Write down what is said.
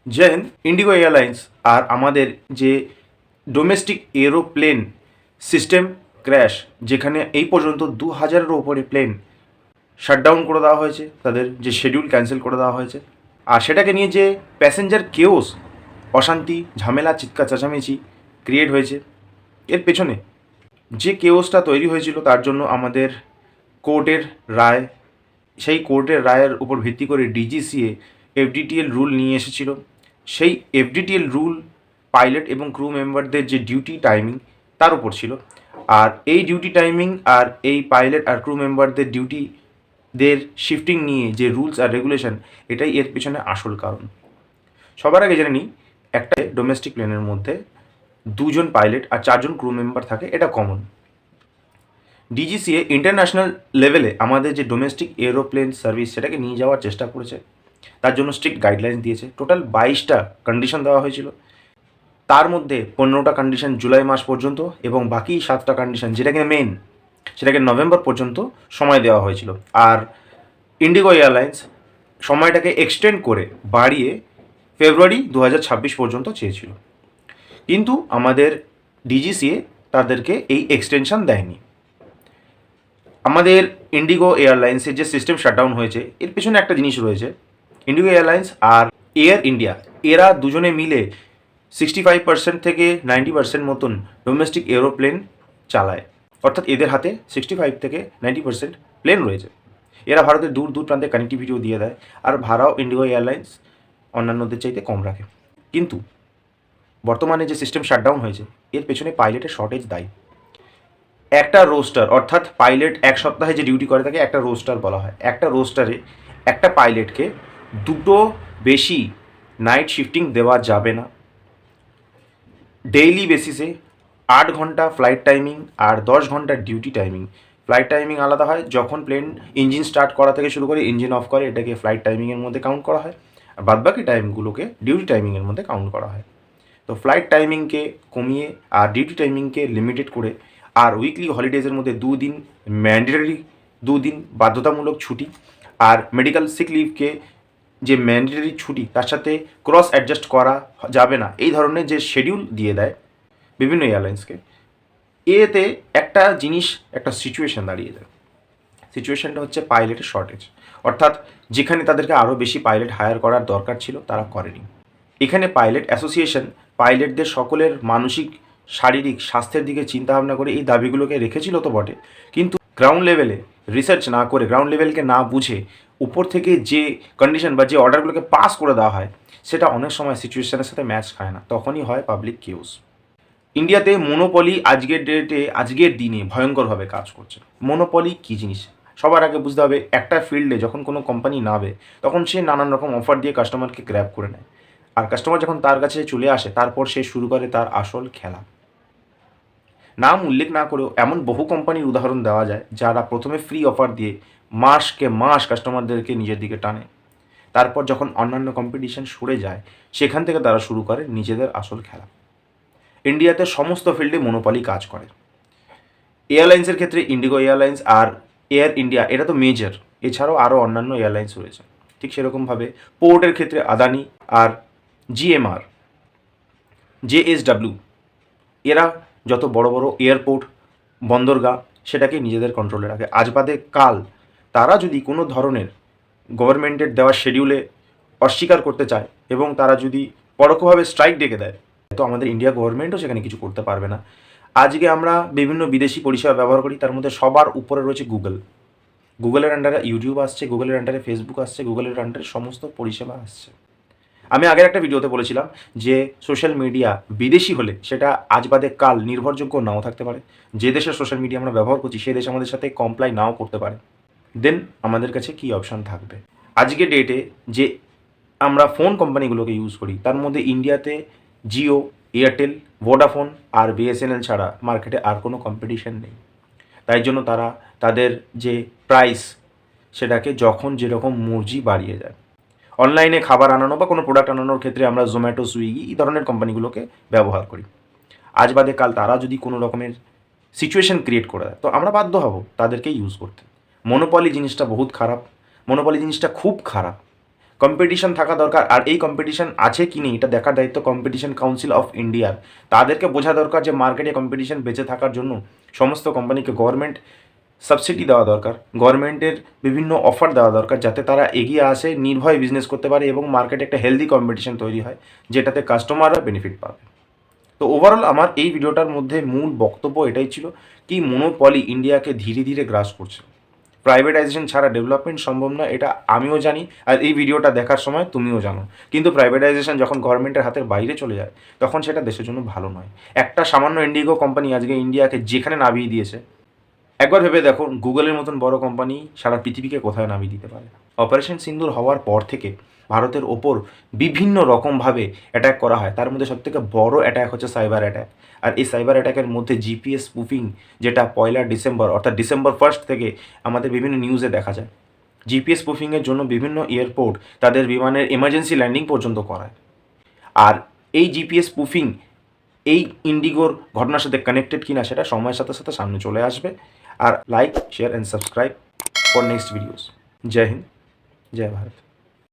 জয় Hind. Indigo airlines আর আমাদের যে domestic aeroplane system crash, যেখানে এই পর্যন্ত 2000-এরও ওপরে প্লেন শাটডাউন করে দেওয়া হয়েছে, তাদের যে শিডিউল ক্যান্সেল করে দেওয়া হয়েছে, আর সেটাকে নিয়ে যে প্যাসেঞ্জার কেওস, অশান্তি, ঝামেলা, চিৎকার চেঁচামেচি ক্রিয়েট হয়েছে, এর পেছনে যে কেওসটা তৈরি হয়েছিল তার জন্য আমাদের কোর্টের রায়, সেই কোর্টের রায়ের উপর ভিত্তি করে ডিজিসিএ এফডিটিএল রুল নিয়ে এসেছিল। সেই এফডিটিএল রুল পাইলট এবং ক্রু মেম্বারদের যে ডিউটি টাইমিং তার উপর ছিল, আর এই ডিউটি টাইমিং আর এই পাইলট আর ক্রু মেম্বারদের ডিউটিদের শিফটিং নিয়ে যে রুলস আর রেগুলেশন, এটাই এর পেছনে আসল কারণ। সবার আগে জেনে নিই, একটা ডোমেস্টিক প্লেনের মধ্যে 2জন পাইলট আর 4জন ক্রু মেম্বার থাকে, এটা কমন। ডিজিসিএ ইন্টারন্যাশনাল লেভেলে আমাদের যে ডোমেস্টিক এরোপ্লেন সার্ভিস সেটাকে নিয়ে যাওয়ার চেষ্টা করেছে, তার জন্য স্ট্রিক্ট গাইডলাইন দিয়েছে। টোটাল 22টা কন্ডিশন দেওয়া হয়েছিল, তার মধ্যে 15টা কন্ডিশন জুলাই মাস পর্যন্ত এবং বাকি 7টা কন্ডিশন, যেটাকে মেন, সেটাকে নভেম্বর পর্যন্ত সময় দেওয়া হয়েছিল। আর ইন্ডিগো এয়ারলাইন্স সময়টাকে এক্সটেন্ড করে বাড়িয়ে ফেব্রুয়ারি 2026 পর্যন্ত চেয়েছিল, কিন্তু আমাদের ডিজিসিএ তাদেরকে এই এক্সটেনশন দেয়নি। আমাদের ইন্ডিগো এয়ারলাইন্সের যে সিস্টেম শাটডাউন হয়েছে, এর পেছনে একটা জিনিস রয়েছে। ইন্ডিগো এয়ারলাইন্স আর এয়ার ইন্ডিয়া, এরা দুজনে মিলে 65% থেকে 90% মতন ডোমেস্টিক এরোপ্লেন চালায়, অর্থাৎ এদের হাতে 65 থেকে 90% প্লেন রয়েছে। এরা ভারতের দূর দূর প্রান্তে কানেক্টিভিটিও দিয়ে দেয়, আর ভাড়াও ইন্ডিগো এয়ারলাইন্স অন্যান্যদের চাইতে কম রাখে। কিন্তু বর্তমানে যে সিস্টেম শাটডাউন হয়েছে, এর পেছনে পাইলটের শর্টেজ দায়ী। একটা রোস্টার, অর্থাৎ পাইলট এক সপ্তাহে যে ডিউটি করে তাকে একটা রোস্টার বলা হয়। একটা রোস্টারে একটা পাইলটকে দুটো বেশি নাইট শিফটিং দেওয়া যাবে না। ডেইলি বেসিসে 8 ঘন্টা ফ্লাইট টাইমিং আর 10 ঘন্টা ডিউটি টাইমিং। ফ্লাইট টাইমিং আলাদা হয়, যখন প্লেন ইঞ্জিন স্টার্ট করা থেকে শুরু করে ইঞ্জিন অফ করে, এটাকে ফ্লাইট টাইমিংয়ের মধ্যে কাউন্ট করা হয়, আর বাদবাকি টাইমগুলোকে ডিউটি টাইমিংয়ের মধ্যে কাউন্ট করা হয়। তো ফ্লাইট টাইমিংকে কমিয়ে আর ডিউটি টাইমিংকে লিমিটেড করে, আর উইকলি হলিডেজের মধ্যে 2 দিন ম্যান্ডেটরি, 2 দিন বাধ্যতামূলক ছুটি, আর মেডিকেল সিক লিভকে যে ম্যান্ডেটরি ছুটি তার সাথে ক্রস অ্যাডজাস্ট করা যাবে না, এই ধরনের যে শিডিউল দিয়ে দেয় বিভিন্ন এয়ারলাইন্সকে, এতে একটা জিনিস, একটা সিচুয়েশন দাঁড়িয়ে যায়। সিচুয়েশনটা হচ্ছে পাইলটের শর্টেজ, অর্থাৎ যেখানে তাদেরকে আরও বেশি পাইলট হায়ার করার দরকার ছিল তারা করেনি। এখানে পাইলট অ্যাসোসিয়েশন পাইলটদের সকলের মানসিক শারীরিক স্বাস্থ্যের দিকে চিন্তাভাবনা করে এই দাবিগুলোকে রেখেছিল তো বটে, কিন্তু গ্রাউন্ড লেভেলে রিসার্চ না করে, গ্রাউন্ড লেভেলকে না বুঝে উপর থেকে যে কন্ডিশন বা যে অর্ডারগুলোকে পাস করে দেওয়া হয়, সেটা অনেক সময় সিচুয়েশনের সাথে ম্যাচ খায় না, তখনই হয় পাবলিক কেউস। ইন্ডিয়াতে মনোপলি আজকের ডেটে, আজকের দিনে ভয়ঙ্করভাবে কাজ করছে। মনোপলি কী জিনিস সবার আগে বুঝতে হবে। একটা ফিল্ডে যখন কোনো কোম্পানি নামে, তখন সে নানান রকম অফার দিয়ে কাস্টমারকে গ্র্যাব করে নেয়, আর কাস্টমার যখন তার কাছে চলে আসে, তারপর সে শুরু করে তার আসল খেলা। নাম উল্লেখ না করেও এমন বহু কোম্পানির উদাহরণ দেওয়া যায়, যারা প্রথমে ফ্রি অফার দিয়ে মাসকে মাস কাস্টমারদেরকে নিজের দিকে টানে, তারপর যখন অন্যান্য কম্পিটিশন সরে যায়, সেখান থেকে তারা শুরু করে নিজেদের আসল খেলা। ইন্ডিয়াতে সমস্ত ফিল্ডে মনোপলি কাজ করে। এয়ারলাইন্সের ক্ষেত্রে ইন্ডিগো এয়ারলাইন্স আর এয়ার ইন্ডিয়া, এটা তো মেজর, এছাড়াও আরও অন্যান্য এয়ারলাইন্স রয়েছে। ঠিক সেরকমভাবে পোর্টের ক্ষেত্রে আদানি আর জিএমআর, জেএসডাব্লিউ, এরা যত বড় বড় এয়ারপোর্ট, বন্দরগাহ, সেটাকে নিজেদের কন্ট্রোলে রাখে। আজ বাদে কাল তারা যদি কোনো ধরনের গভর্নমেন্টের দেওয়া শিডিউলে অস্বীকার করতে চায় এবং তারা যদি পরোক্ষভাবে স্ট্রাইক ডেকে দেয়, তো আমাদের ইন্ডিয়া গভর্নমেন্টও সেখানে কিছু করতে পারবে না। আজকে আমরা বিভিন্ন বিদেশি পরিষেবা ব্যবহার করি, তার মধ্যে সবার উপরে রয়েছে গুগল। গুগলের আন্ডারে ইউটিউব আসছে, গুগলের আন্ডারে ফেসবুক আসছে, গুগলের আন্ডারে সমস্ত পরিষেবা আসছে। আমি আগের একটা ভিডিওতে বলেছিলাম যে সোশ্যাল মিডিয়া বিদেশি হলে সেটা আজ বাদে কাল নির্ভরযোগ্য নাও থাকতে পারে। যে দেশের সোশ্যাল মিডিয়া আমরা ব্যবহার করছি, সে দেশ আমাদের সাথে কমপ্লাই নাও করতে পারে। দেন আমাদের কাছে কী অপশান থাকবে? আজকে ডেটে যে আমরা ফোন কোম্পানিগুলোকে ইউজ করি, তার মধ্যে ইন্ডিয়াতে জিও, এয়ারটেল, ভোডাফোন আর বিএসএনএল ছাড়া মার্কেটে আর কোনো কম্পিটিশন নেই। তাই জন্য তারা তাদের যে প্রাইস, সেটাকে যখন যেরকম মর্জি বাড়িয়ে যায়। অনলাইনে খাবার আনানো বা কোনো প্রোডাক্ট আনানোর ক্ষেত্রে আমরা জোম্যাটো, সুইগি, এই ধরনের কোম্পানিগুলোকে ব্যবহার করি। আজ বাদে কাল তারা যদি কোনো রকমের সিচুয়েশন ক্রিয়েট করে দেয়, তো আমরা বাধ্য হব তাদেরকে ইউজ করতে। মনোপলি জিনিসটা বহুত খারাপ, মনোপলি জিনিসটা খুব খারাপ। কম্পিটিশন থাকা দরকার, আর এই কম্পিটিশন আছে কি নেই এটা দেখার দায়িত্ব কম্পিটিশন কাউন্সিল অফ ইন্ডিয়ার। তাদেরকে বোঝা দরকার যে মার্কেটে কম্পিটিশন বেঁচে থাকার জন্য সমস্ত কোম্পানিকে গভর্নমেন্ট সাবসিডি দেওয়া দরকার, গভর্নমেন্টের বিভিন্ন অফার দেওয়া দরকার, যাতে তারা এগিয়ে আসে, নির্ভয়ে বিজনেস করতে পারে এবং মার্কেটে একটা হেলদি কম্পিটিশন তৈরি হয়, যেটাতে কাস্টমাররা বেনিফিট পাবে। তো ওভারঅল আমার এই ভিডিওটার মধ্যে মূল বক্তব্য এটাই ছিল কি মনোপলি ইন্ডিয়াকে ধীরে ধীরে গ্রাস করছে। প্রাইভেটাইজেশন ছাড়া ডেভেলপমেন্ট সম্ভব না, এটা আমিও জানি, আর এই ভিডিওটা দেখার সময় তুমিও জানো। কিন্তু প্রাইভেটাইজেশন যখন গভর্নমেন্টের হাতের বাইরে চলে যায় তখন সেটা দেশের জন্য ভালো নয়। একটা সামান্য ইন্ডিগো কোম্পানি আজকে ইন্ডিয়াকে যেখানে নামিয়ে দিয়েছে, একবার ভেবে দেখো গুগলের মতন বড় কোম্পানি সারা পৃথিবীকে কোথায় নামিয়ে দিতে পারে। অপারেশন সিন্দুর হওয়ার পর থেকে ভারতের ওপর বিভিন্ন রকমভাবে অ্যাট্যাক করা হয়, তার মধ্যে সবথেকে বড় অ্যাট্যাক হচ্ছে সাইবার অ্যাট্যাক। আর এই সাইবার অ্যাট্যাকের মধ্যে জিপিএস স্পুফিং, যেটা 1 ডিসেম্বর অর্থাৎ ডিসেম্বর 1 থেকে আমাদের বিভিন্ন নিউজে দেখা যায়। জিপিএস স্পুফিংয়ের জন্য বিভিন্ন এয়ারপোর্ট তাদের বিমানের এমার্জেন্সি ল্যান্ডিং পর্যন্ত করায়। আর এই জিপিএস স্পুফিং এই ইন্ডিগোর ঘটনার সাথে কানেক্টেড কিনা সেটা সময়ের সাথে সাথে সামনে চলে আসবে। আর like, share and subscribe for next videos. জয় হিন্দ, জয় ভারত।